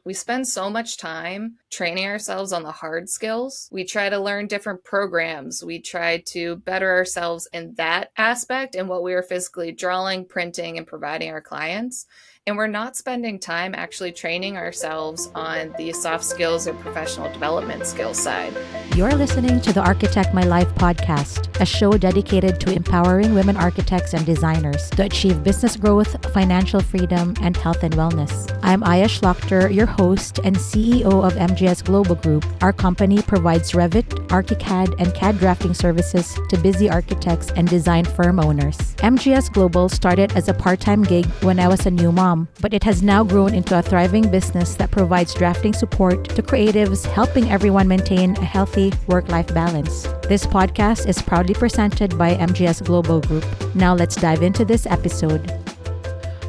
we spend so much time training ourselves on the hard skills. We try to learn different programs. We try to better ourselves in that aspect and what we are physically drawing, printing, and providing our clients. And we're not spending time actually training ourselves on the soft skills or professional development skill side. You're listening to the Architect My Life podcast, a show dedicated to empowering women architects and designers to achieve business growth, financial freedom, and health and wellness. I'm Aya Schlochter, your host and CEO of MGS Global Group. Our company provides Revit, ArchiCAD, and CAD drafting services to busy architects and design firm owners. MGS Global started as a part-time gig when I was a new mom, but it has now grown into a thriving business that provides drafting support to creatives, helping everyone maintain a healthy work-life balance. This podcast is proudly presented by MGS Global Group. Now let's dive into this episode.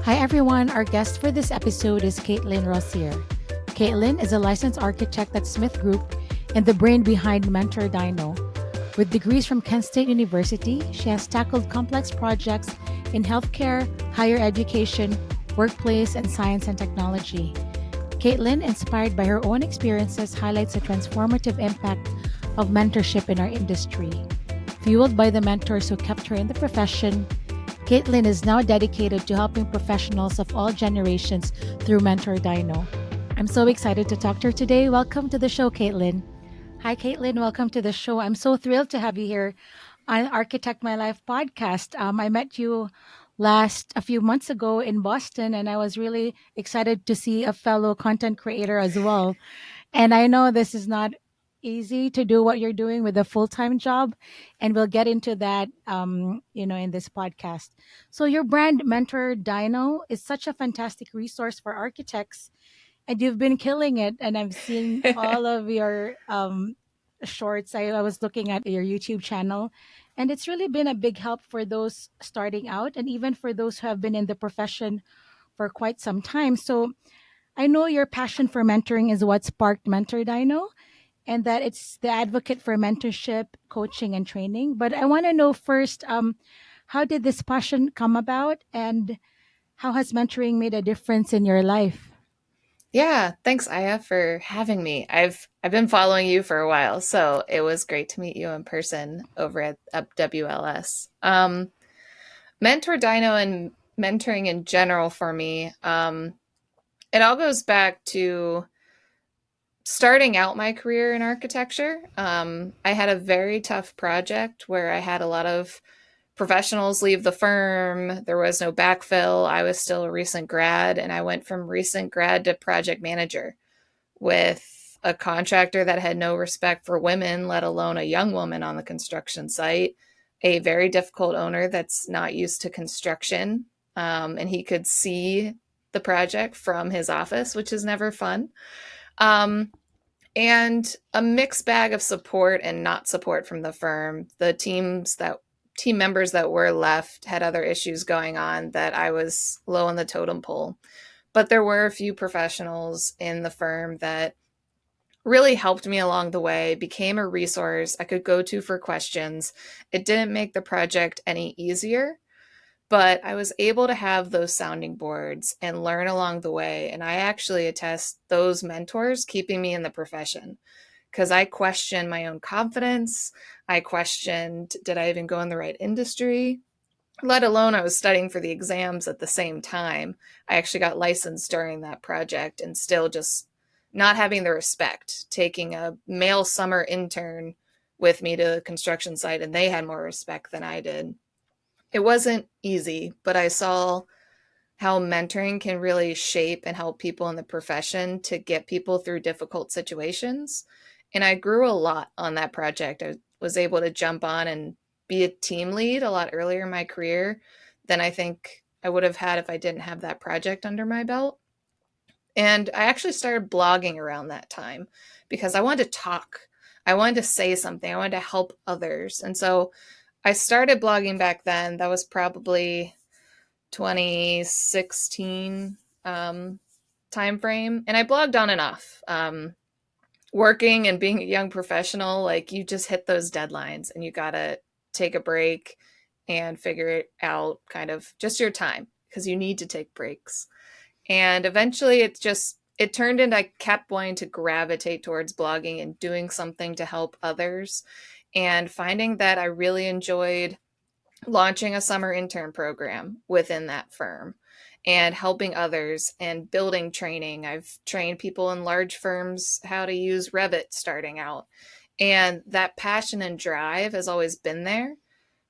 Hi everyone, our guest for this episode is Katelyn Rossier. Katelyn is a licensed architect at Smith Group and the brain behind MentorDINO. With degrees from Kent State University, she has tackled complex projects in healthcare, higher education, workplace, and science and technology. Katelyn, inspired by her own experiences, highlights the transformative impact of mentorship in our industry. Fueled by the mentors who kept her in the profession, Katelyn is now dedicated to helping professionals of all generations through MentorDINO. I'm so excited to talk to her today. Welcome to the show, Katelyn. Hi, Katelyn. Welcome to the show. I'm so thrilled to have you here on Architect My Life podcast. I met you a few months ago in Boston, and I was really excited to see a fellow content creator as well. And I know this is not easy to do what you're doing with a full-time job, and we'll get into that, in this podcast. So your brand MentorDINO is such a fantastic resource for architects, and you've been killing it. And I've seen all of your shorts. I was looking at your YouTube channel, and it's really been a big help for those starting out and even for those who have been in the profession for quite some time. So I know your passion for mentoring is what sparked MentorDINO, and that it's the advocate for mentorship, coaching, and training. But I want to know first, how did this passion come about, and how has mentoring made a difference in your life? Yeah, thanks, Aya, for having me. I've been following you for a while, so it was great to meet you in person over at WLS. MentorDINO and mentoring in general for me, it all goes back to starting out my career in architecture. I had a very tough project where I had a lot of professionals leave the firm. There was no backfill. I was still a recent grad, and I went from recent grad to project manager with a contractor that had no respect for women, let alone a young woman on the construction site, a very difficult owner that's not used to construction. And he could see the project from his office, which is never fun. And a mixed bag of support and not support from the firm. The team members that were left had other issues going on that I was low on the totem pole. But there were a few professionals in the firm that really helped me along the way, became a resource I could go to for questions. It didn't make the project any easier, but I was able to have those sounding boards and learn along the way. And I actually attest those mentors keeping me in the profession, because I questioned my own confidence. I questioned, did I even go in the right industry? Let alone I was studying for the exams at the same time. I actually got licensed during that project, and still just not having the respect, taking a male summer intern with me to the construction site, and they had more respect than I did. It wasn't easy, but I saw how mentoring can really shape and help people in the profession to get people through difficult situations. And I grew a lot on that project. I was able to jump on and be a team lead a lot earlier in my career than I think I would have had if I didn't have that project under my belt. And I actually started blogging around that time because I wanted to talk. I wanted to say something. I wanted to help others. And so I started blogging back then. That was probably 2016 timeframe. And I blogged on and off. Working and being a young professional, like, you just hit those deadlines and you got to take a break and figure it out, kind of just your time, because you need to take breaks. And eventually it it turned into, I kept wanting to gravitate towards blogging and doing something to help others, and finding that I really enjoyed launching a summer intern program within that firm and helping others and building training. I've trained people in large firms how to use Revit starting out. And that passion and drive has always been there.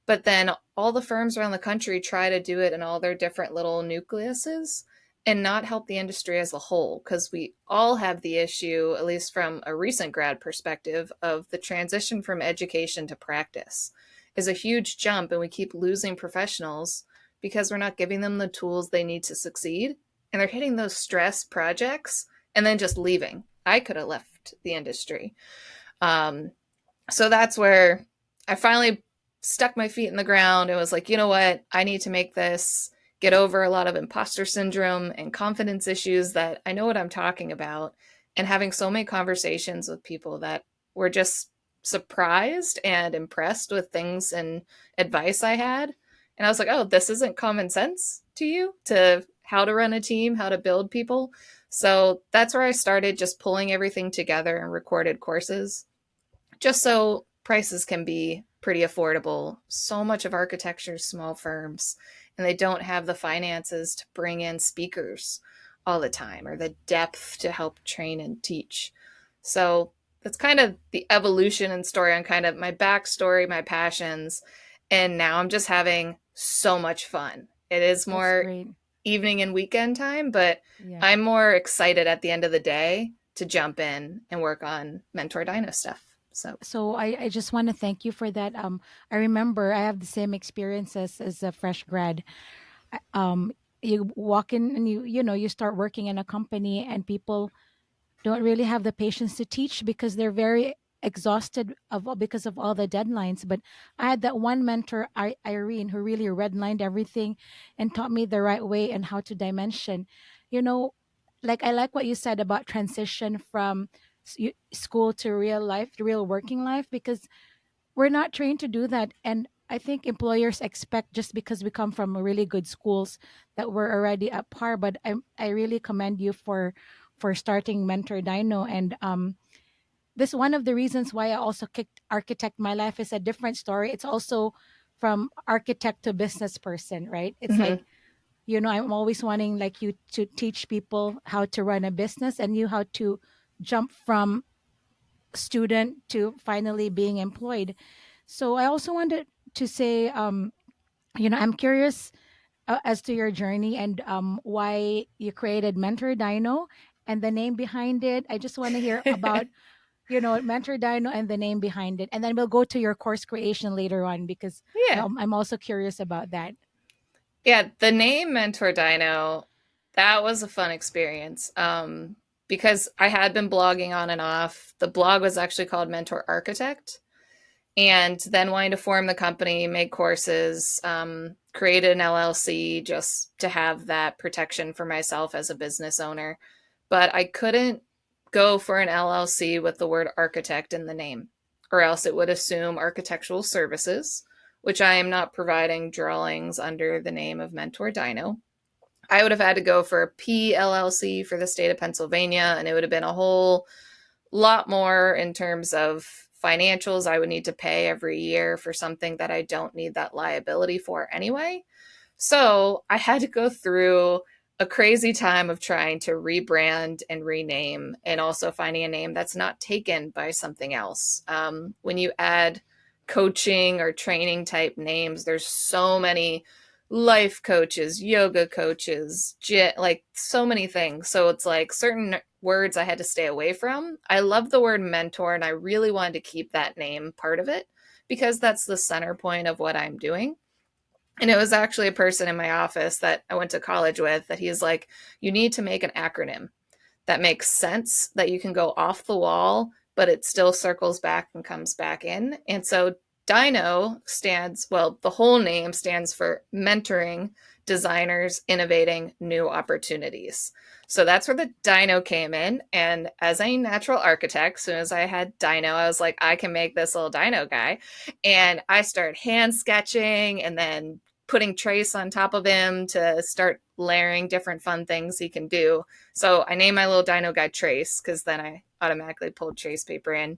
But then all the firms around the country try to do it in all their different little nucleuses and not help the industry as a whole, because we all have the issue, at least from a recent grad perspective, of the transition from education to practice is a huge jump, and we keep losing professionals because we're not giving them the tools they need to succeed, and they're hitting those stress projects and then just leaving. I could have left the industry. So that's where I finally stuck my feet in the ground and was like, you know what? I need to make this, get over a lot of imposter syndrome and confidence issues that I know what I'm talking about, and having so many conversations with people that were just surprised and impressed with things and advice I had. And I was like, oh, this isn't common sense to you, to how to run a team, how to build people. So that's where I started, just pulling everything together and recorded courses, just so prices can be pretty affordable. So much of architecture is small firms, and they don't have the finances to bring in speakers all the time or the depth to help train and teach. So that's kind of the evolution and story on kind of my backstory, my passions. And now I'm just having so much fun. It is more evening and weekend time, but I'm more excited at the end of the day to jump in and work on MentorDINO stuff. So I just want to thank you for that. I remember I have the same experiences as a fresh grad. You walk in and you start working in a company, and people don't really have the patience to teach because they're very exhausted because of all the deadlines. But I had that one mentor, Irene, who really redlined everything and taught me the right way and how to dimension. Like I like what you said about transition from school to real life, to real working life, because we're not trained to do that. And I think employers expect, just because we come from really good schools, that we're already at par. But I really commend you for starting MentorDINO. And this one of the reasons why I also kicked Architect My Life is a different story. It's also from architect to business person, right? It's like, I'm always wanting like you to teach people how to run a business, and you how to jump from student to finally being employed. So I also wanted to say, I'm curious as to your journey and why you created MentorDINO and the name behind it. I just want to hear about, MentorDINO and the name behind it. And then we'll go to your course creation later on, because I'm also curious about that. Yeah, the name MentorDINO, that was a fun experience. Because I had been blogging on and off. The blog was actually called Mentor Architect. And then wanting to form the company, make courses, created an LLC just to have that protection for myself as a business owner. But I couldn't go for an LLC with the word architect in the name, or else it would assume architectural services, which I am not providing drawings under the name of MentorDINO. I would have had to go for a PLLC for the state of Pennsylvania, and it would have been a whole lot more in terms of financials I would need to pay every year for something that I don't need that liability for anyway. So I had to go through a crazy time of trying to rebrand and rename, and also finding a name that's not taken by something else. When you add coaching or training type names, there's so many life coaches, yoga coaches, like so many things. So it's like certain words I had to stay away from. I love the word mentor, and I really wanted to keep that name part of it because that's the center point of what I'm doing. And it was actually a person in my office that I went to college with that he's like, you need to make an acronym that makes sense, that you can go off the wall, but it still circles back and comes back in. And so DINO the whole name stands for Mentoring Designers Innovating New Opportunities. So that's where the DINO came in. And as a natural architect, as soon as I had DINO, I was like, I can make this little DINO guy. And I started hand sketching and then putting trace on top of him to start layering different fun things he can do. So I named my little dino guy Trace, because then I automatically pulled trace paper in.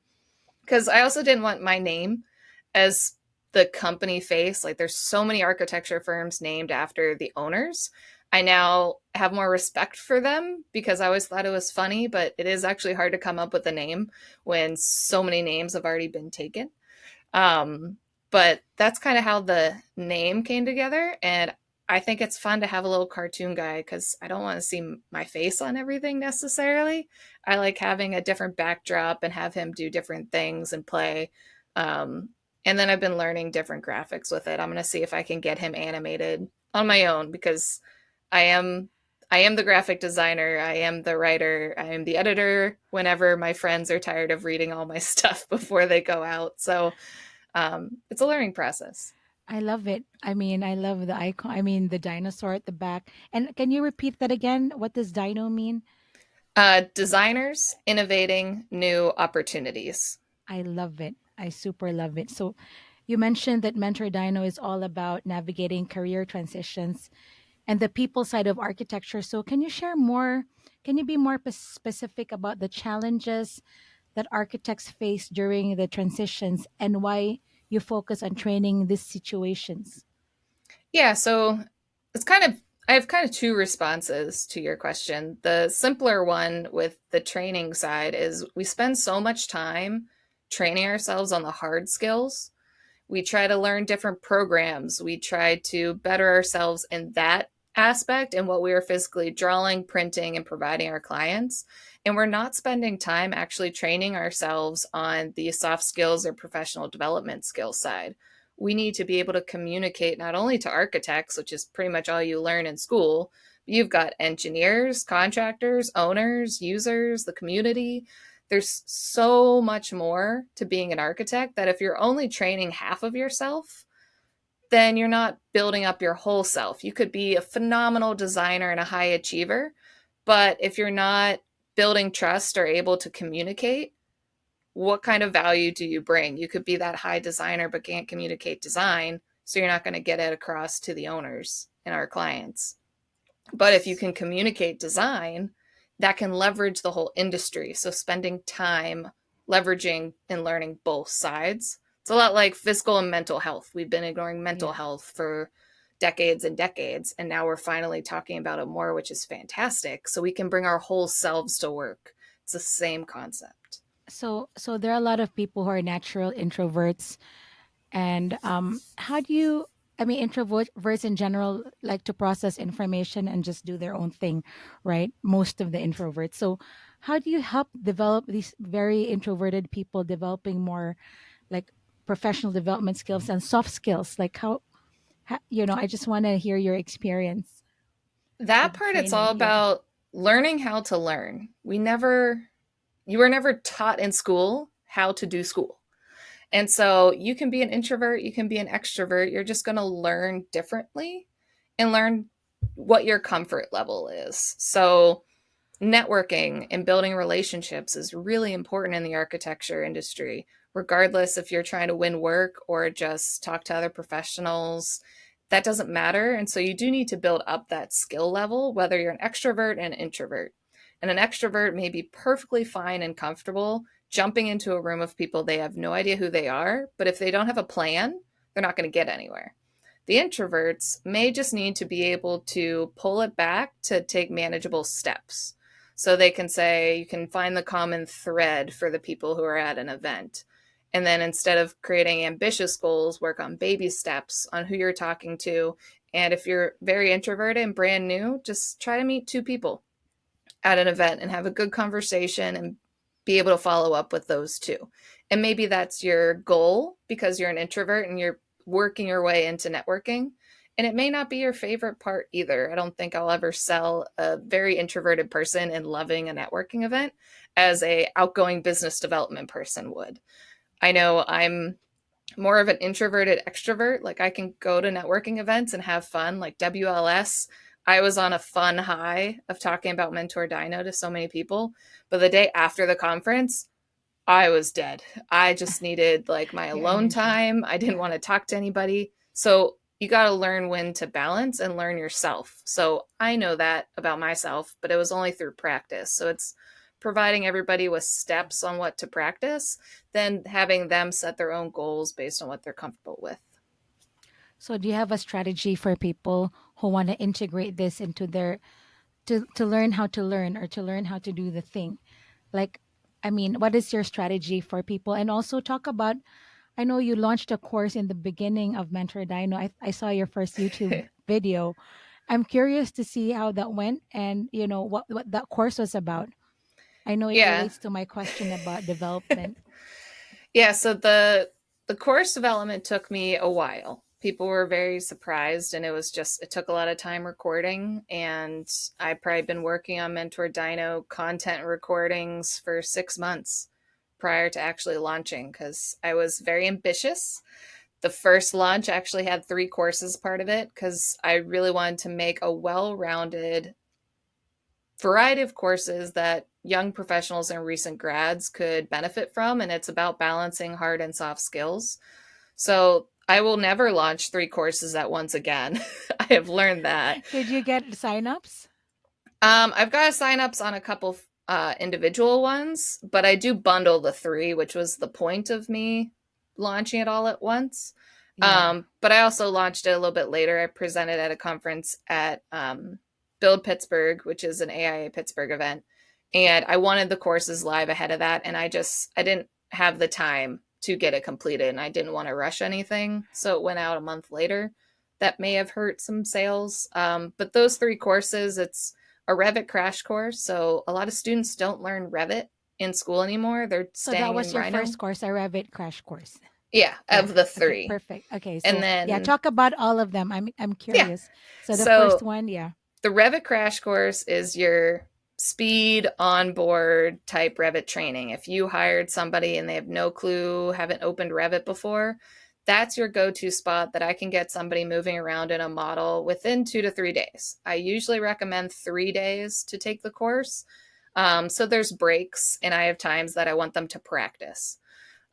Because I also didn't want my name as the company face. Like, there's so many architecture firms named after the owners. I now have more respect for them because I always thought it was funny, but it is actually hard to come up with a name when so many names have already been taken. But that's kind of how the name came together. And I think it's fun to have a little cartoon guy because I don't want to see my face on everything necessarily. I like having a different backdrop and have him do different things and play. And then I've been learning different graphics with it. I'm going to see if I can get him animated on my own because I am I am the graphic designer, I am the writer, I am the editor whenever my friends are tired of reading all my stuff before they go out. So it's a learning process. I love it. I mean, I love the icon. I mean, the dinosaur at the back. And can you repeat that again? What does dino mean? Designers innovating new opportunities. I love it. I super love it. So, you mentioned that MentorDINO is all about navigating career transitions and the people side of architecture. So, can you share more? Can you be more specific about the challenges that architects face during the transitions and why you focus on training these situations? Yeah, so it's kind of I have kind of two responses to your question. The simpler one with the training side is we spend so much time training ourselves on the hard skills. We try to learn different programs. We try to better ourselves in that aspect and what we are physically drawing, printing, and providing our clients. And we're not spending time actually training ourselves on the soft skills or professional development skill side. We need to be able to communicate not only to architects, which is pretty much all you learn in school, but you've got engineers, contractors, owners, users, the community. There's so much more to being an architect that if you're only training half of yourself, then you're not building up your whole self. You could be a phenomenal designer and a high achiever, but if you're not building trust or able to communicate, what kind of value do you bring? You could be that high designer but can't communicate design, so you're not going to get it across to the owners and our clients. But if you can communicate design, that can leverage the whole industry. So spending time leveraging and learning both sides. It's a lot like physical and mental health. We've been ignoring mental Yeah. health for decades and decades, and now we're finally talking about it more, which is fantastic. So we can bring our whole selves to work. It's the same concept. So there are a lot of people who are natural introverts. And how do you, I mean, introverts in general like to process information and just do their own thing, right? Most of the introverts. So, how do you help develop these very introverted people developing more like professional development skills and soft skills? Like, I just want to hear your experience That with part, it's all training. Yeah. about learning how to learn. You were never taught in school how to do school. And so you can be an introvert, you can be an extrovert. You're just going to learn differently and learn what your comfort level is. So networking and building relationships is really important in the architecture industry, regardless if you're trying to win work or just talk to other professionals. That doesn't matter. And so you do need to build up that skill level, whether you're an extrovert and an introvert. And an extrovert may be perfectly fine and comfortable jumping into a room of people they have no idea who they are, but if they don't have a plan, they're not going to get anywhere. The introverts may just need to be able to pull it back to take manageable steps. So they can say, you can find the common thread for the people who are at an event. And then instead of creating ambitious goals, work on baby steps on who you're talking to. And if you're very introverted and brand new, just try to meet two people at an event and have a good conversation and be able to follow up with those two. And maybe that's your goal because you're an introvert and you're working your way into networking. And it may not be your favorite part either. I don't think I'll ever sell a very introverted person in loving a networking event as a outgoing business development person would. I know I'm more of an introverted extrovert. Like, I can go to networking events and have fun, like WLS. I was on a fun high of talking about MentorDINO to so many people. But the day after the conference, I was dead. I just needed like my Your alone energy. time. I didn't Yeah. want to talk to anybody. So you got to learn when to balance and learn yourself. So I know that about myself, but it was only through practice. So it's providing everybody with steps on what to practice, then having them set their own goals based on what they're comfortable with. So do you have a strategy for people who want to integrate this into their to learn how to learn or to learn how to do the thing? Like, I mean, what is your strategy for people? And also talk about, I know you launched a course in the beginning of MentorDINO. I saw your first YouTube video. I'm curious to see how that went and, you know, what that course was about. I know it Yeah. relates to my question about development. Yeah, so the course development took me a while. People were very surprised, and it took a lot of time recording, and I've probably been working on MentorDINO content recordings for 6 months prior to actually launching, because I was very ambitious. The first launch actually had 3 courses part of it, because I really wanted to make a well-rounded variety of courses that young professionals and recent grads could benefit from, and it's about balancing hard and soft skills. So I will never launch 3 courses at once again. I have learned that. Did you get signups? I've got signups on a couple individual ones, but I do bundle the 3, which was the point of me launching it all at once. Yeah. But I also launched it a little bit later. I presented at a conference at Build Pittsburgh, which is an AIA Pittsburgh event. And I wanted the courses live ahead of that. And I didn't have the time to get it completed, and I didn't want to rush anything. So it went out a month later. That may have hurt some sales. But those 3 courses, it's a Revit crash course. So a lot of students don't learn Revit in school anymore. They're So that staying was in your Rhino. first course, a Revit crash course. Yeah, Yeah. of the Okay, 3. perfect. Okay, And so yeah, then, talk about all of them. I'm yeah. curious. So the first So one, yeah. the Revit crash course is your speed onboard type Revit training. If you hired somebody and they have no clue, haven't opened Revit before, that's your go-to spot that I can get somebody moving around in a model within 2 to 3 days. I usually recommend 3 days to take the course. So there's breaks, and I have times that I want them to practice.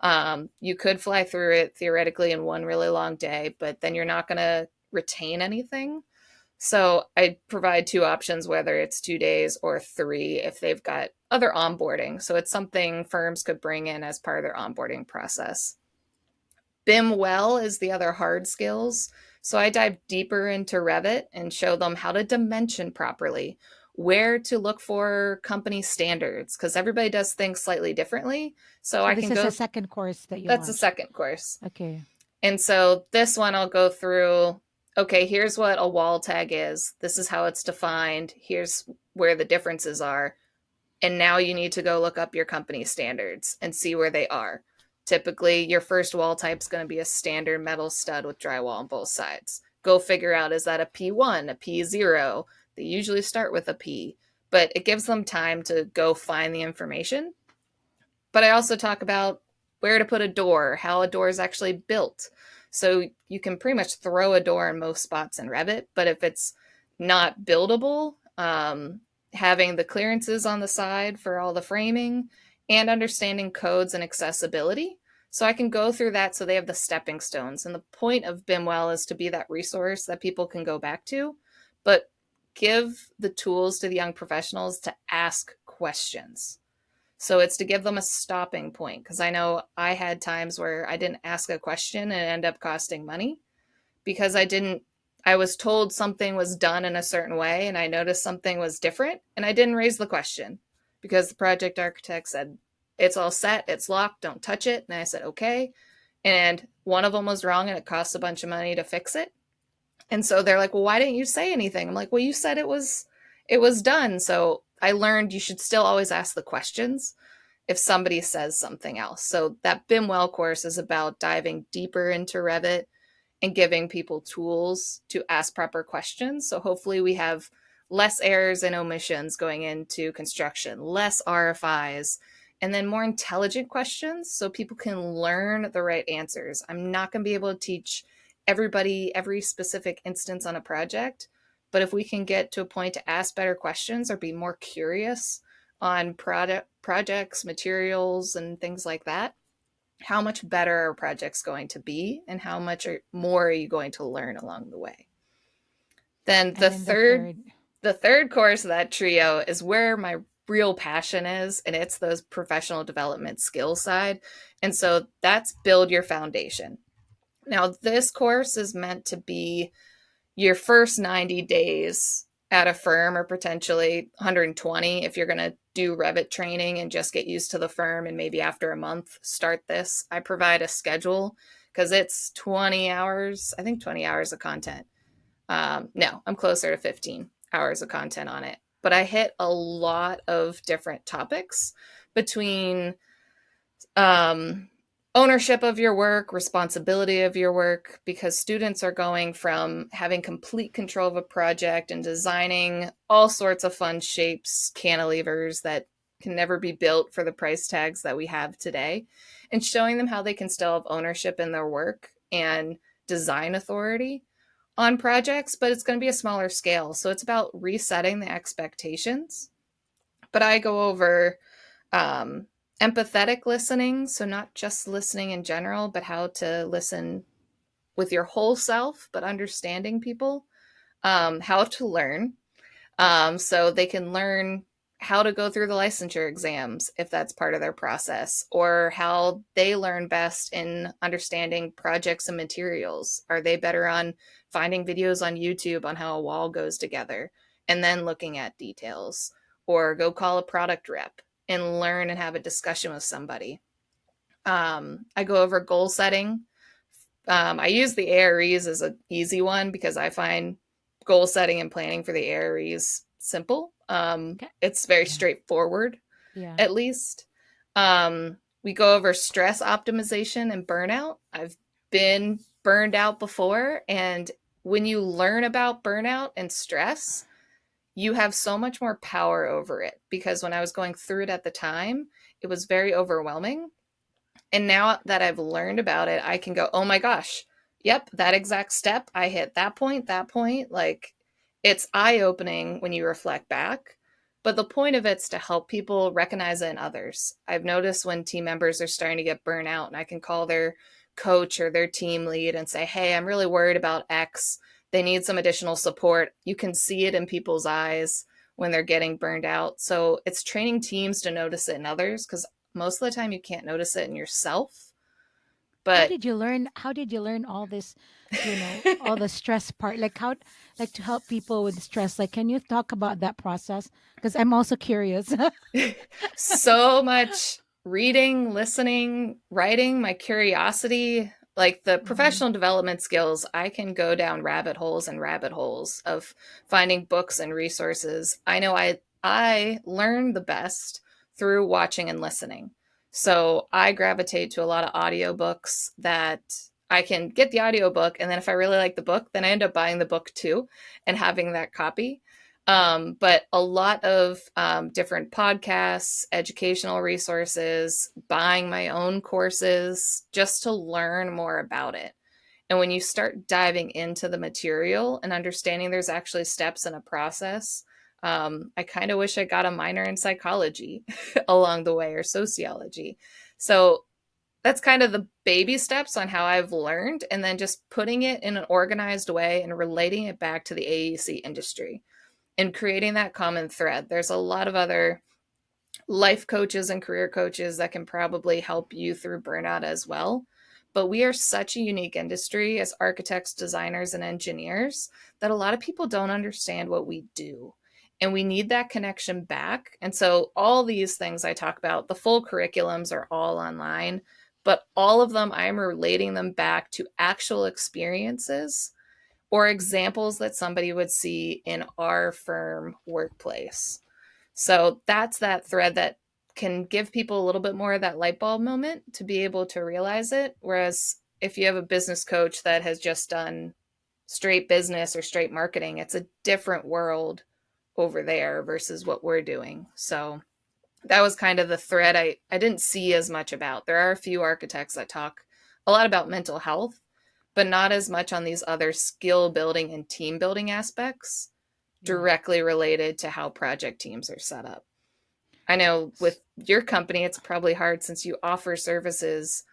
You could fly through it theoretically in one really long day, but then you're not going to retain anything. So I provide 2 options, whether it's 2 days or 3 if they've got other onboarding. So it's something firms could bring in as part of their onboarding process. BIM well is the other hard skills. So I dive deeper into Revit and show them how to dimension properly, where to look for company standards, because everybody does things slightly differently. So I this can is go. a second course that you That's the launched. second course. Okay. And so this one I'll go through, okay, here's what a wall tag is. This is how it's defined. Here's where the differences are. And now you need to go look up your company standards and see where they are. Typically, your first wall type is going to be a standard metal stud with drywall on both sides. Go figure out, is that a P1, a P0? They usually start with a P, but it gives them time to go find the information. But I also talk about where to put a door, how a door is actually built. So you can pretty much throw a door in most spots in Revit, but if it's not buildable, having the clearances on the side for all the framing and understanding codes and accessibility. So I can go through that so they have the stepping stones. And the point of BIMWell is to be that resource that people can go back to, but give the tools to the young professionals to ask questions. So it's to give them a stopping point, because I know I had times where I didn't ask a question and it ended up costing money because I was told something was done in a certain way and I noticed something was different and I didn't raise the question because the project architect said, it's all set, it's locked, don't touch it. And I said, okay. And one of them was wrong and it cost a bunch of money to fix it. And so they're like, well, why didn't you say anything? I'm like, well, you said it was done. So I learned you should still always ask the questions if somebody says something else. So that BIM well course is about diving deeper into Revit and giving people tools to ask proper questions. So hopefully we have less errors and omissions going into construction, less RFIs, and then more intelligent questions so people can learn the right answers. I'm not going to be able to teach everybody every specific instance on a project, but if we can get to a point to ask better questions or be more curious on projects, materials, and things like that, how much better are projects going to be, and how much more are you going to learn along the way. Then And then the third. the third course of that trio is where my real passion is, and it's those professional development skill side. And so that's build your foundation. Now, this course is meant to be your first 90 days at a firm, or potentially 120 if you're going to do Revit training and just get used to the firm, and maybe after a month start this. I provide a schedule because it's 20 hours, I think 20 hours of content. No, I'm closer to 15 hours of content on it. But I hit a lot of different topics between ownership of your work, responsibility of your work, because students are going from having complete control of a project and designing all sorts of fun shapes, cantilevers that can never be built for the price tags that we have today, and showing them how they can still have ownership in their work and design authority on projects, but it's going to be a smaller scale. So it's about resetting the expectations. But I go over empathetic listening, so not just listening in general, but how to listen with your whole self, but understanding people, how to learn, so they can learn how to go through the licensure exams if that's part of their process, or how they learn best in understanding projects and materials. Are they better on finding videos on YouTube on how a wall goes together and then looking at details, or go call a product rep and learn and have a discussion with somebody? I go over goal setting. I use the AREs as an easy one because I find goal setting and planning for the AREs simple. Okay. It's very straightforward, Yeah. at least. We go over stress optimization and burnout. I've been burned out before, and when you learn about burnout and stress, you have so much more power over it, because when I was going through it at the time, it was very overwhelming. And now that I've learned about it, I can go, oh my gosh, yep, that exact step, I hit that point, that point. Like, it's eye opening when you reflect back. But the point of it's to help people recognize it in others. I've noticed when team members are starting to get burnt out, and I can call their coach or their team lead and say, hey, I'm really worried about X. They need some additional support. You can see it in people's eyes when they're getting burned out. So it's training teams to notice it in others, because most of the time you can't notice it in yourself. But How did you learn all this, all the stress part? Like how, like to help people with stress? Like, can you talk about that process? Because I'm also curious. so much reading, listening, writing, my curiosity, like the Mhm. professional development skills, I can go down rabbit holes and rabbit holes of finding books and resources. I know I learn the best through watching and listening. So I gravitate to a lot of audiobooks that I can get the audiobook, and then if I really like the book, then I end up buying the book too and having that copy. But a lot of different podcasts, educational resources, buying my own courses just to learn more about it. And when you start diving into the material and understanding there's actually steps in a process, I kind of wish I got a minor in psychology along the way, or sociology. So that's kind of the baby steps on how I've learned, and then just putting it in an organized way and relating it back to the AEC industry and creating that common thread. There's a lot of other life coaches and career coaches that can probably help you through burnout as well. But we are such a unique industry as architects, designers, and engineers that a lot of people don't understand what we do. And we need that connection back. And so, all these things I talk about, the full curriculums are all online, but all of them, I'm relating them back to actual experiences or examples that somebody would see in our firm workplace. So that's that thread that can give people a little bit more of that light bulb moment to be able to realize it. Whereas if you have a business coach that has just done straight business or straight marketing, it's a different world over there versus what we're doing. So that was kind of the thread I didn't see as much about. There are a few architects that talk a lot about mental health, but not as much on these other skill building and team building aspects Yeah. directly related to how project teams are set up. I know with your company, it's probably hard since you offer services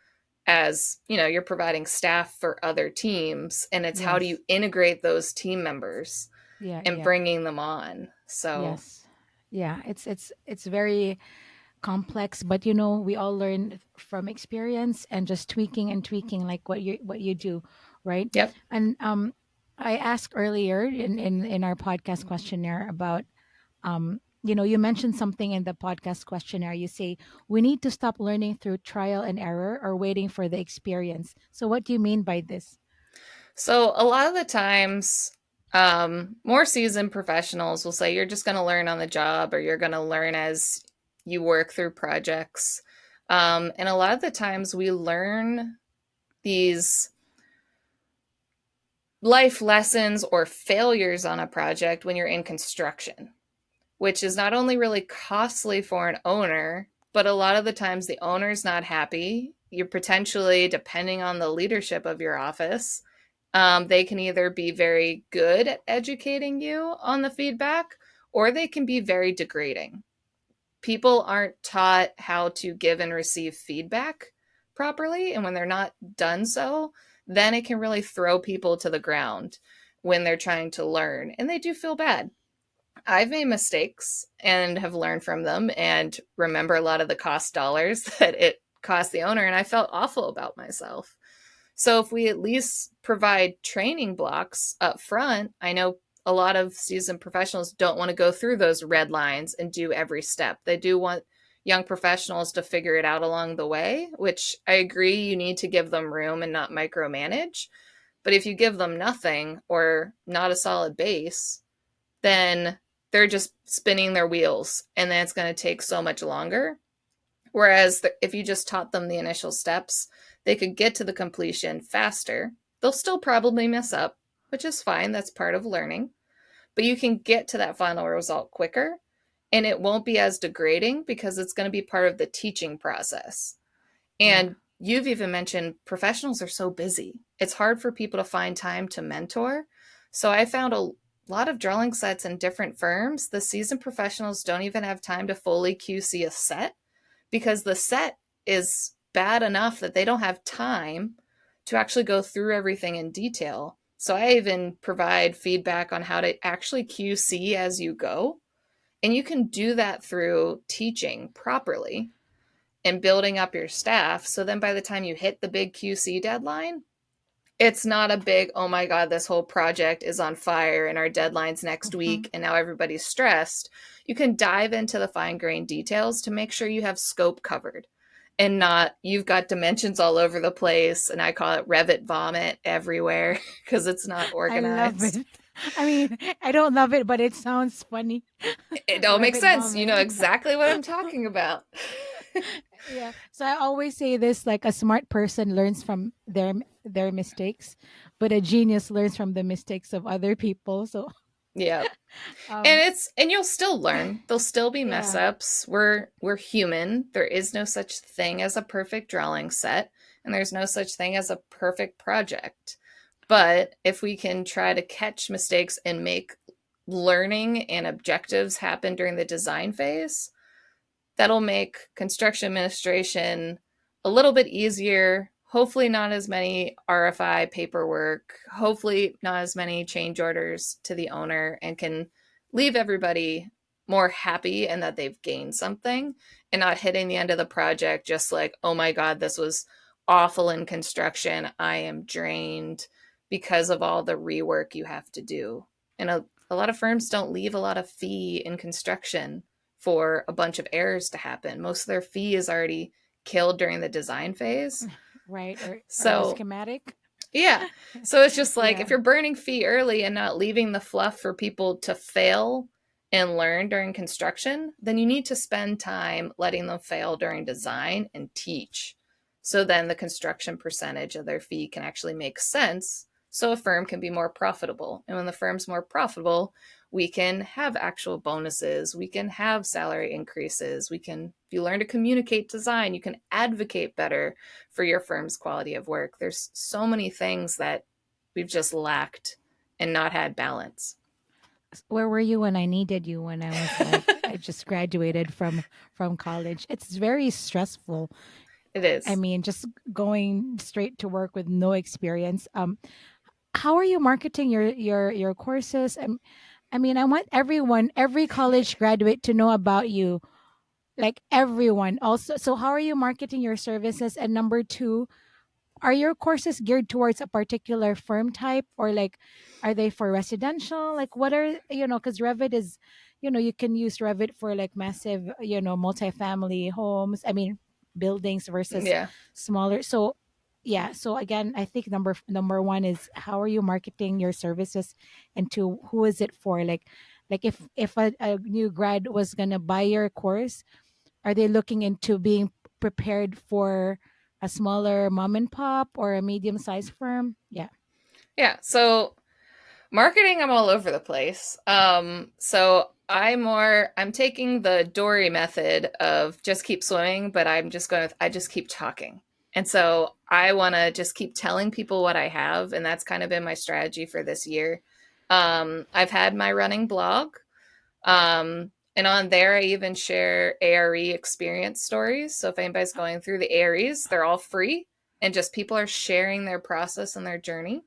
as, you're providing staff for other teams, and it's how do you Yes. integrate those team members Yeah, and yeah. bringing them on. So, Yes. Yeah, it's very complex, but we all learn from experience and just tweaking and tweaking, like what you do, right? yep. And I asked earlier in our podcast questionnaire about you mentioned something in the podcast questionnaire. You say we need to stop learning through trial and error or waiting for the experience. So what do you mean by this? So a lot of the times, more seasoned professionals will say you're just going to learn on the job, or you're going to learn as you work through projects. And a lot of the times we learn these life lessons or failures on a project when you're in construction, which is not only really costly for an owner, but a lot of the times the owner's not happy. You're potentially, depending on the leadership of your office, they can either be very good at educating you on the feedback, or they can be very degrading. People aren't taught how to give and receive feedback properly. And when they're not done so, then it can really throw people to the ground when they're trying to learn. And they do feel bad. I've made mistakes and have learned from them and remember a lot of the cost dollars that it cost the owner. And I felt awful about myself. So if we at least provide training blocks up front, I know a lot of seasoned professionals don't want to go through those red lines and do every step. They do want young professionals to figure it out along the way, which I agree you need to give them room and not micromanage. But if you give them nothing or not a solid base, then they're just spinning their wheels, and then it's going to take so much longer. Whereas if you just taught them the initial steps, they could get to the completion faster. They'll still probably mess up, which is fine. That's part of learning. But you can get to that final result quicker, and it won't be as degrading because it's going to be part of the teaching process. Yeah. And you've even mentioned professionals are so busy. It's hard for people to find time to mentor. So I found a lot of drawing sets in different firms. The seasoned professionals don't even have time to fully QC a set because the set is bad enough that they don't have time to actually go through everything in detail. So I even provide feedback on how to actually QC as you go. And you can do that through teaching properly and building up your staff. So then by the time you hit the big QC deadline, it's not a big, oh my God, this whole project is on fire and our deadline's next Mhm. week and now everybody's stressed. You can dive into the fine grained details to make sure you have scope covered and not you've got dimensions all over the place. And I call it Revit vomit everywhere because it's not I love organized. it. I mean, I don't love it, but it sounds funny. It all makes Rabbit sense. You know vomit. exactly what I'm talking about. Yeah. So I always say this, like a smart person learns from their mistakes, but a genius learns from the mistakes of other people. So Yeah. um And you'll still learn. There'll still be mess yeah. ups. We're human. There is no such thing as a perfect drawing set, and there's no such thing as a perfect project. But if we can try to catch mistakes and make learning and objectives happen during the design phase, that'll make construction administration a little bit easier. Hopefully, not as many RFI paperwork, hopefully, not as many change orders to the owner, and can leave everybody more happy and that they've gained something and not hitting the end of the project just like, oh my God, this was awful in construction. I am drained because of all the rework you have to do. And a lot of firms don't leave a lot of fee in construction for a bunch of errors to happen. Most of their fee is already killed during the design phase. Right. Or the So, schematic. yeah. So it's just like if Yeah. you're burning fee early and not leaving the fluff for people to fail and learn during construction, then you need to spend time letting them fail during design and teach. So then the construction percentage of their fee can actually make sense so a firm can be more profitable. And when the firm's more profitable, we can have actual bonuses, we can have salary increases, we can, if you learn to communicate design, you can advocate better for your firm's quality of work. There's so many things that we've just lacked and not had balance. Where were you when I needed you when I was like I just graduated from college? It's very stressful. It I is. mean, just going straight to work with no experience. How are you marketing your courses? I mean, I want everyone, every college graduate to know about you, like everyone. Also, so how are you marketing your services? And number two, are your courses geared towards a particular firm type, or like are they for residential? Like what are, because Revit is, you can use Revit for like massive, multifamily homes, I mean buildings versus Yeah. smaller. So yeah, so again, I think number one is how are you marketing your services, and two, who is it for? Like if a new grad was gonna buy your course, are they looking into being prepared for a smaller mom and pop or a medium sized firm? Yeah. Yeah. So marketing, I'm all over the place. So I'm taking the Dory method of just keep swimming, but I just keep talking. And so I want to just keep telling people what I have. And that's kind of been my strategy for this year. I've had my running blog. And on there, I even share ARE experience stories. So if anybody's going through the AREs, they're all free and just people are sharing their process and their journey.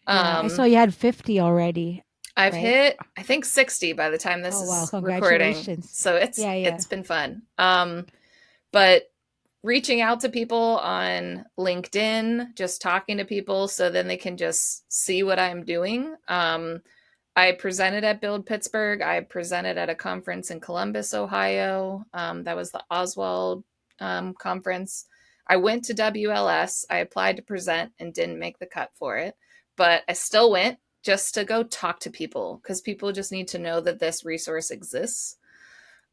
Yeah. I saw Um, you had 50 already, I've right? hit I think 60 by the time this Oh, wow. is recording. Congratulations. So Yeah. Yeah. it's been fun. But reaching out to people on LinkedIn, just talking to people so then they can just see what I'm doing. I presented at Build Pittsburgh. I presented at a conference in Columbus, Ohio. That was the Oswald conference. I went to WLS. I applied to present and didn't make the cut for it, but I still went just to go talk to people because people just need to know that this resource exists.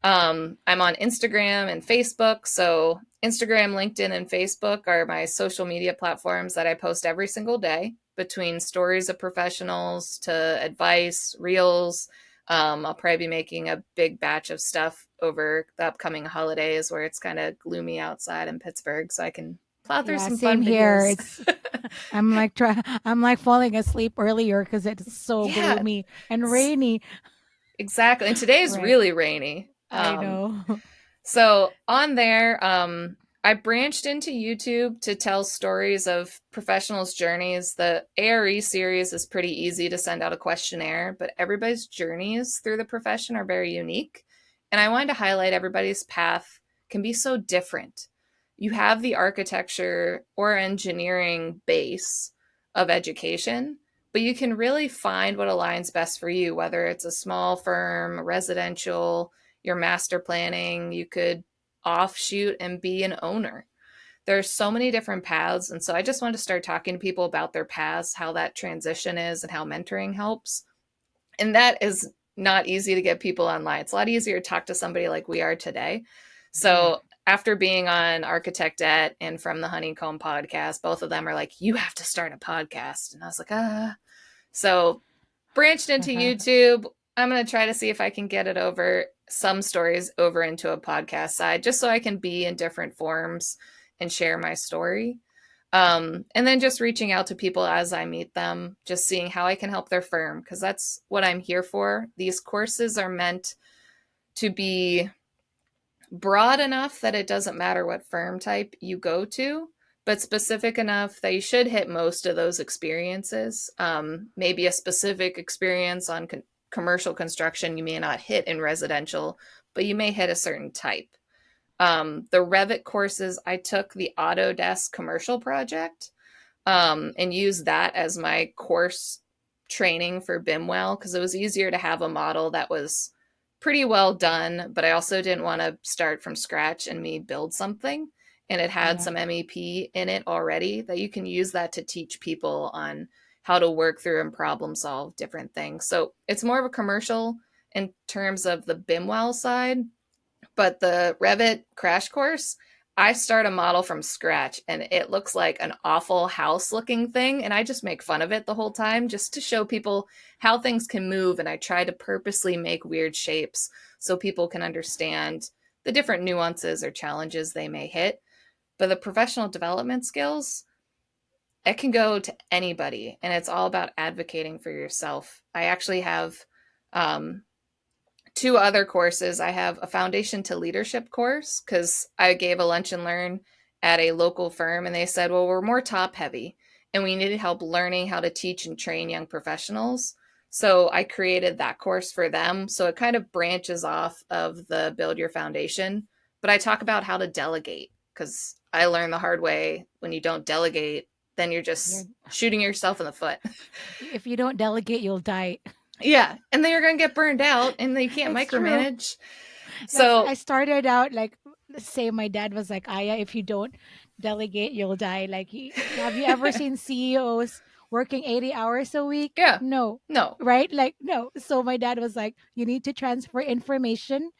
I'm on Instagram and Facebook. So, Instagram, LinkedIn, and Facebook are my social media platforms that I post every single day between stories of professionals to advice, reels. I'll probably be making a big batch of stuff over the upcoming holidays where it's kind of gloomy outside in Pittsburgh. So I can plow through Yeah. some Same fun here. videos. It's, I'm like falling asleep earlier because it's so Yeah, gloomy and rainy. exactly. And today's Right. really rainy. I know. So on there, I branched into YouTube to tell stories of professionals' journeys. The ARE series is pretty easy to send out a questionnaire, but everybody's journeys through the profession are very unique. And I wanted to highlight everybody's path can be so different. You have the architecture or engineering base of education, but you can really find what aligns best for you, whether it's a small firm, residential, your master planning, you could offshoot and be an owner. There's so many different paths. And so I just want to start talking to people about their paths, how that transition is, and how mentoring helps. And that is not easy to get people online. It's a lot easier to talk to somebody like we are today. Yeah. So after being on Architect Ed and from the Honeycomb podcast, both of them are like, you have to start a podcast. And I was like, ah. So branched into YouTube. I'm going to try to see if I can get it over some stories over into a podcast side just so I can be in different forms and share my story. And then just reaching out to people as I meet them, just seeing how I can help their firm because that's what I'm here for. These courses are meant to be broad enough that it doesn't matter what firm type you go to, but specific enough that you should hit most of those experiences. Maybe a specific experience on commercial construction you may not hit in residential, but you may hit a certain type. The Revit courses, I took the Autodesk commercial project and used that as my course training for BIMWell because it was easier to have a model that was pretty well done, but I also didn't want to start from scratch and me build something. And it had Yeah. some MEP in it already that you can use that to teach people on how to work through and problem solve different things. So it's more of a commercial in terms of the BIMWell side, but the Revit crash course, I start a model from scratch and it looks like an awful house looking thing. And I just make fun of it the whole time just to show people how things can move. And I try to purposely make weird shapes so people can understand the different nuances or challenges they may hit. But the professional development skills, it can go to anybody. And it's all about advocating for yourself. I actually have um, two other courses. I have a foundation to leadership course because I gave a lunch and learn at a local firm, and they said, well, we're more top heavy and we needed help learning how to teach and train young professionals. So I created that course for them. So it kind of branches off of the Build Your Foundation, but I talk about how to delegate, because I learned the hard way, when you don't delegate, then you're just shooting yourself in the foot. If you don't delegate, you'll die. Yeah. And then you're going to get burned out and they can't micromanage. So I started out like, say my dad was like, Aya, if you don't delegate, you'll die. Like, have you ever seen CEOs working 80 hours a week? Yeah. No. No. Right? Like, no. So my dad was like, you need to transfer information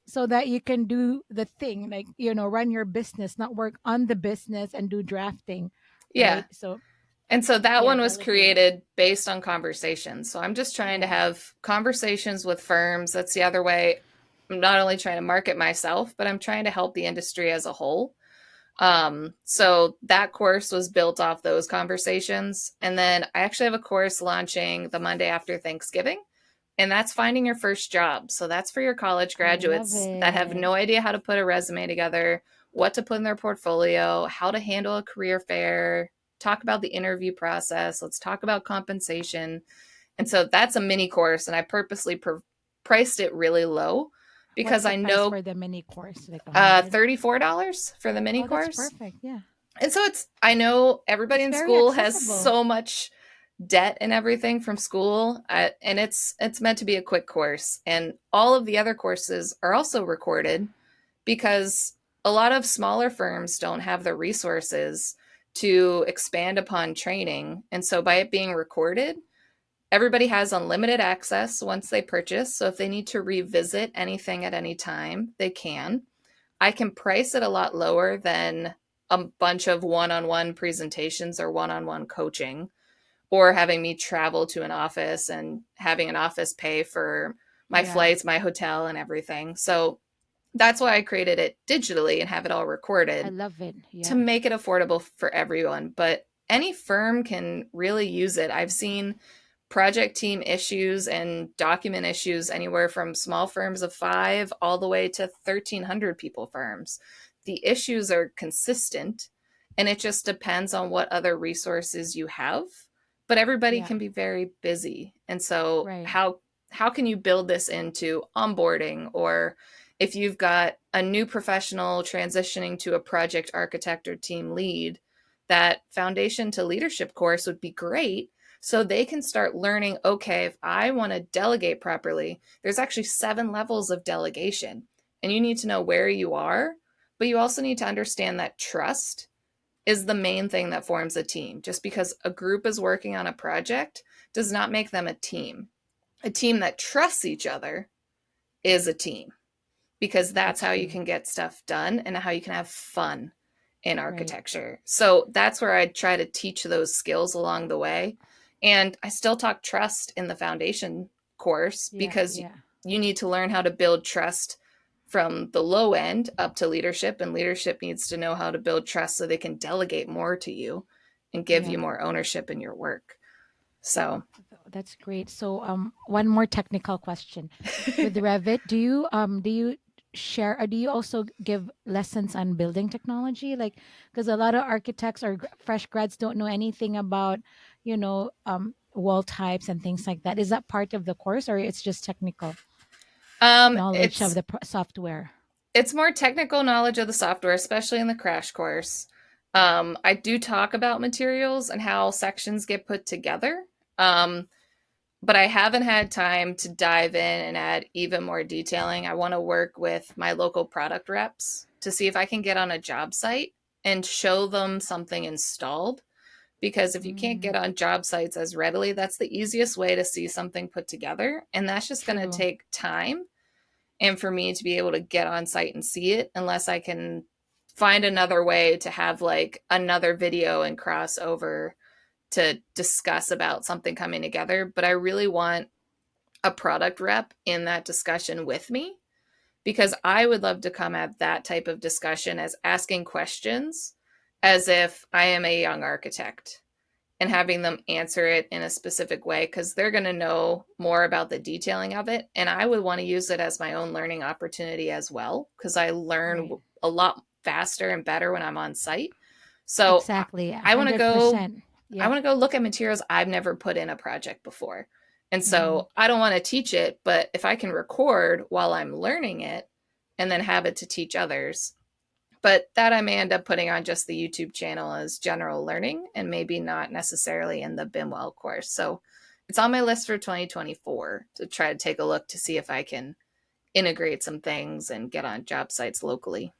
so that you can do the thing, like, run your business, not work on the business and do drafting. Yeah. Right? So, and so that one was created based on conversations. So I'm just trying to have conversations with firms. That's the other way. I'm not only trying to market myself, but I'm trying to help the industry as a whole. So that course was built off those conversations. And then I actually have a course launching the Monday after Thanksgiving, and that's finding your first job. So that's for your college graduates that have no idea how to put a resume together, what to put in their portfolio, how to handle a career fair, talk about the interview process. Let's talk about compensation. And so that's a mini course, and I purposely priced it really low, because I know for the mini course, like $34 for the mini course. That's perfect. Yeah. And so I know everybody in school has so much debt and everything from school, and it's meant to be a quick course. And all of the other courses are also recorded, because a lot of smaller firms don't have the resources to expand upon training. And so by it being recorded, everybody has unlimited access once they purchase. So if they need to revisit anything at any time, they can. I can price it a lot lower than a bunch of one-on-one presentations or one-on-one coaching, or having me travel to an office and having an office pay for my flights, my hotel, and everything. So that's why I created it digitally and have it all recorded. I love it. Yeah. To make it affordable for everyone. But any firm can really use it. I've seen project team issues and document issues anywhere from small firms of 5 all the way to 1,300 people firms. The issues are consistent, and it just depends on what other resources you have. But everybody can be very busy. And so how can you build this into onboarding, or if you've got a new professional transitioning to a project architect or team lead, that Foundation to Leadership course would be great, so they can start learning, okay, if I want to delegate properly, there's actually 7 levels of delegation, and you need to know where you are, but you also need to understand that trust is the main thing that forms a team. Just because a group is working on a project does not make them a team. A team that trusts each other is a team, because that's how you can get stuff done and how you can have fun in architecture. Right. So that's where I try to teach those skills along the way. And I still talk trust in the foundation course, because you need to learn how to build trust from the low end up to leadership, and leadership needs to know how to build trust so they can delegate more to you and give you more ownership in your work. So that's great. So one more technical question. With Revit, do you share, or do you also give lessons on building technology? Like, because a lot of architects or fresh grads don't know anything about, wall types and things like that. Is that part of the course, or it's just technical knowledge of the software? It's more technical knowledge of the software, especially in the crash course. I do talk about materials and how sections get put together. But I haven't had time to dive in and add even more detailing. I want to work with my local product reps to see if I can get on a job site and show them something installed. Because if you can't get on job sites as readily, that's the easiest way to see something put together. And that's just going to take time, and for me to be able to get on site and see it, unless I can find another way to have like another video and cross over to discuss about something coming together. But I really want a product rep in that discussion with me, because I would love to come at that type of discussion as asking questions as if I am a young architect, and having them answer it in a specific way, because they're going to know more about the detailing of it. And I would want to use it as my own learning opportunity as well, because I learn a lot faster and better when I'm on site. So Exactly. I want to go 100%. I Yeah. want to go look at materials I've never put in a project before. And Mm-hmm. so I don't want to teach it, but if I can record while I'm learning it and then have it to teach others, but that I may end up putting on just the YouTube channel as general learning and maybe not necessarily in the BIMWell course. So it's on my list for 2024 to try to take a look to see if I can integrate some things and get on job sites locally.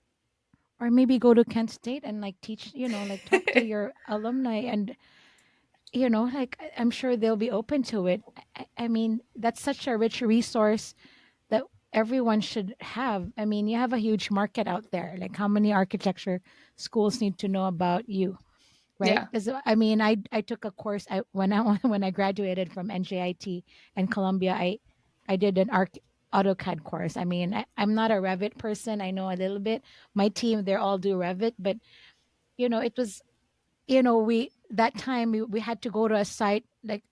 Or maybe go to Kent State and like teach, like talk to your alumni and, like I'm sure they'll be open to it. I mean, that's such a rich resource that everyone should have. I mean, you have a huge market out there. Like, how many architecture schools need to know about you, right? Yeah. Because I mean, I took a course when I when I graduated from NJIT and Columbia. I did an AutoCAD course. I mean, I'm not a Revit person. I know a little bit. My team, they're all do Revit, but it was we that time we had to go to a site, like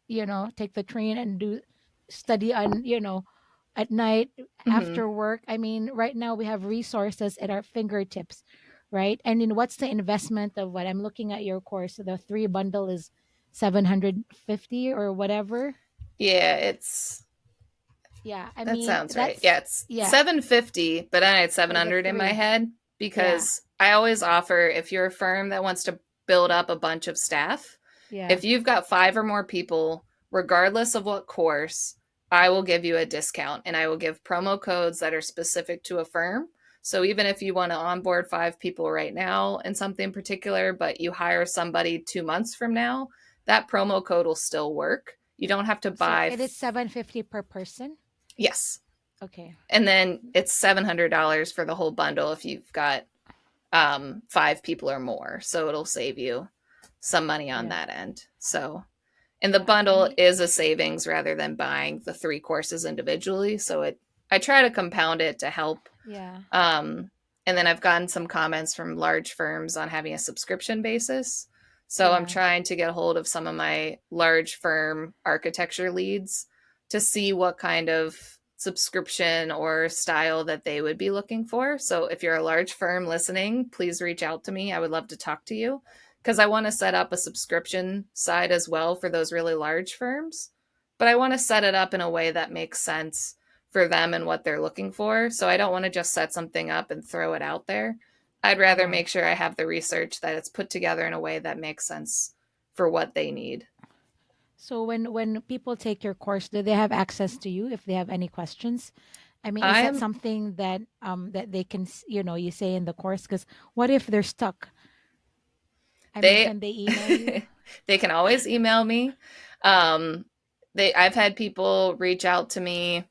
take the train and do study on at night Mm-hmm. after work. I mean, right now we have resources at our fingertips, right? And in what's the investment of what I'm looking at your course? The three bundle is 750 or whatever. Yeah, it's Yeah, I that mean sounds right. that's Yeah, it's yeah 750, but I had for the 700 in my three. head Yeah, because I always offer if you're a firm that wants to build up a bunch of staff, yeah, if you've got 5 or more people, regardless of what course, I will give you a discount and I will give promo codes that are specific to a firm. So even if you want to onboard 5 people right now in something particular, but you hire somebody 2 months from now, that promo code will still work. You don't have to so buy. it is 750 per person. Yes. Okay. And then it's $700 for the whole bundle if you've got 5 people or more. So it'll save you some money on Yeah, that end. So, and the yeah, I bundle mean, is a savings rather than buying the 3 courses individually. So I try to compound it to help. yeah, Um, and then I've gotten some comments from large firms on having a subscription basis. So I'm yeah. trying to get a hold of some of my large firm architecture leads to see what kind of subscription or style that they would be looking for. So if you're a large firm listening, please reach out to me. I would love to talk to you because I want to set up a subscription side as well for those really large firms. But I want to set it up in a way that makes sense for them and what they're looking for. So I don't want to just set something up and throw it out there. I'd rather Yeah. make sure I have the research that it's put together in a way that makes sense for what they need. So when people take your course, do they have access to you if they have any questions? I mean, is that I'm something that that they can you say in the course? Because what if they're stuck? I mean, they can they email you? they can always email me. Um I've had people reach out to me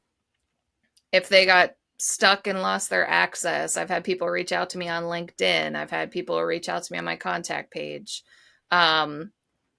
if they got stuck and lost their access. I've had people reach out to me on LinkedIn. I've had people reach out to me on my contact page. Um,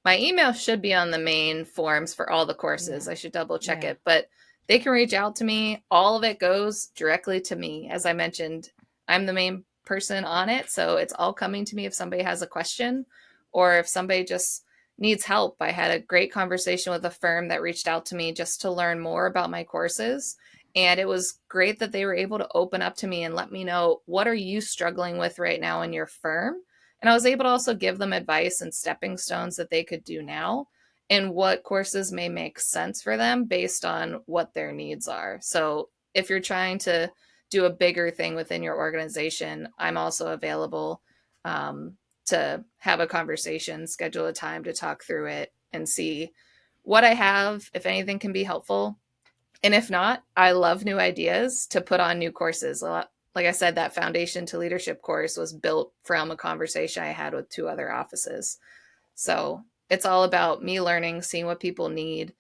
my email should be on the main forms for all the Yeah, courses. I should double check yeah, it, but they can reach out to me. All of it goes directly to me. As I mentioned, I'm the main person on it. So it's all coming to me if somebody has a question or if somebody just needs help. I had a great conversation with a firm that reached out to me just to learn more about my courses, and it was great that they were able to open up to me and let me know, what are you struggling with right now in your firm? And I was able to also give them advice and stepping stones that they could do now and what courses may make sense for them based on what their needs are. So if you're trying to do a bigger thing within your organization, I'm also available to have a conversation, schedule a time to talk through it and see what I have, if anything can be helpful. And if not, I love new ideas to put on new courses. Like I said, that Foundation to Leadership course was built from a conversation I had with 2 other offices. So it's all about me learning, seeing what people need.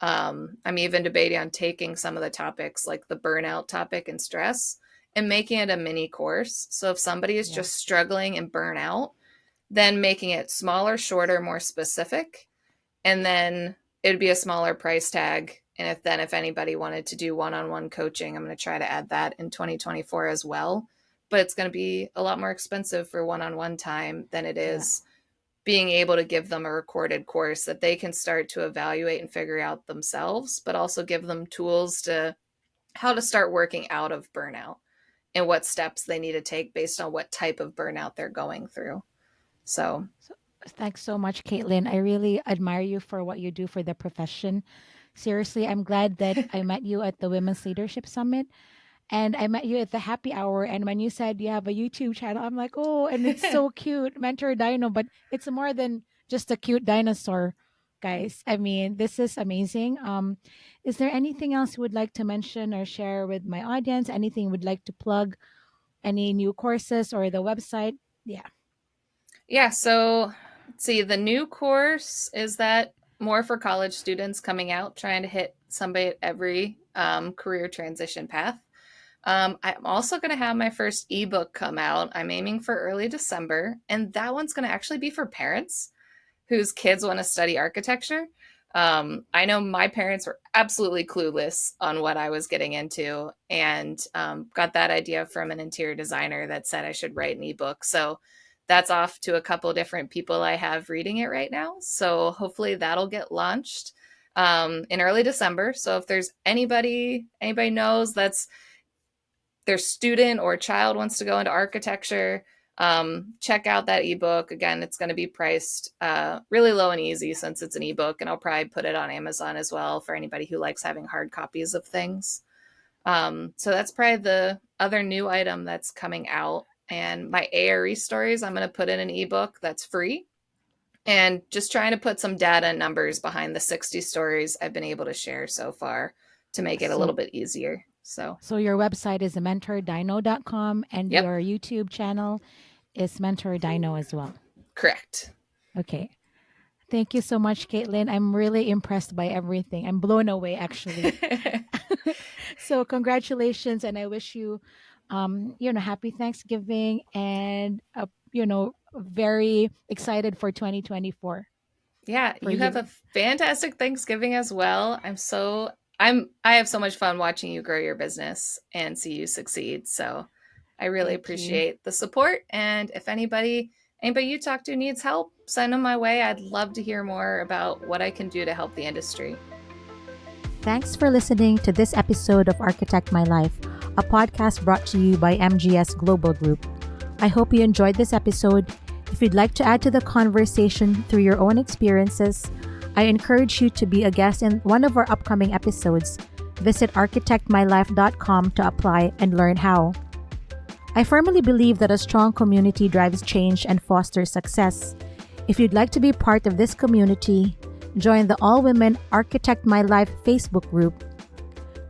I'm even debating on taking some of the topics like the burnout topic and stress and making it a mini course. So if somebody is yeah. just struggling and burnout, then making it smaller, shorter, more specific, and then it'd be a smaller price tag. And if anybody wanted to do one-on-one coaching, I'm going to try to add that in 2024 as well. But it's going to be a lot more expensive for one-on-one time than it Yeah. is being able to give them a recorded course that they can start to evaluate and figure out themselves, but also give them tools to how to start working out of burnout. and what steps they need to take based on what type of burnout they're going through. So Thanks so much, Katelyn. I really admire you for what you do for the profession. Seriously, I'm glad that I met you at the Women's Leadership Summit and I met you at the happy hour. And when you said you have a YouTube channel, I'm like, oh, and it's so cute, MentorDINO. But it's more than just a cute dinosaur, guys. I mean, this is amazing. Is there anything else you would like to mention or share with my audience? Anything you would like to plug? Any new courses or the website? Yeah. Yeah, so let's see, the new course is that more for college students coming out, trying to hit somebody at every career transition path. I'm also going to have my first ebook come out. I'm aiming for early December, and that one's going to actually be for parents whose kids want to study architecture. I know my parents were absolutely clueless on what I was getting into, and got that idea from an interior designer that said I should write an ebook. So that's off to a couple different people I have reading it right now. So hopefully that'll get launched in early December. So if there's anybody knows that's their student or child wants to go into architecture, check out that ebook. Again, it's going to be priced really low and easy since it's an ebook, and I'll probably put it on Amazon as well for anybody who likes having hard copies of things. So that's probably the other new item that's coming out. And my ARE stories, I'm going to put in an ebook that's free, and just trying to put some data and numbers behind the 60 stories I've been able to share so far to make it a little bit easier. So your website is mentordino.com and Yep. your YouTube channel is MentorDINO as well. Correct. Okay. Thank you so much, Katelyn. I'm really impressed by everything. I'm blown away, actually. So congratulations, and I wish you, happy Thanksgiving, and very excited for 2024. Yeah, you have a fantastic Thanksgiving as well. I have so much fun watching you grow your business and see you succeed. So I really appreciate the support. And if anybody you talk to needs help, send them my way. I'd love to hear more about what I can do to help the industry. Thanks for listening to this episode of Architect My Life, a podcast brought to you by MGS Global Group. I hope you enjoyed this episode. If you'd like to add to the conversation through your own experiences, I encourage you to be a guest in one of our upcoming episodes. Visit architectmylife.com to apply and learn how. I firmly believe that a strong community drives change and fosters success. If you'd like to be part of this community, join the All-Women Architect My Life Facebook group.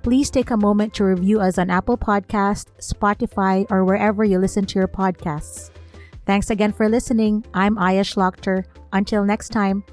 Please take a moment to review us on Apple Podcasts, Spotify, or wherever you listen to your podcasts. Thanks again for listening. I'm Aya Schlochter. Until next time.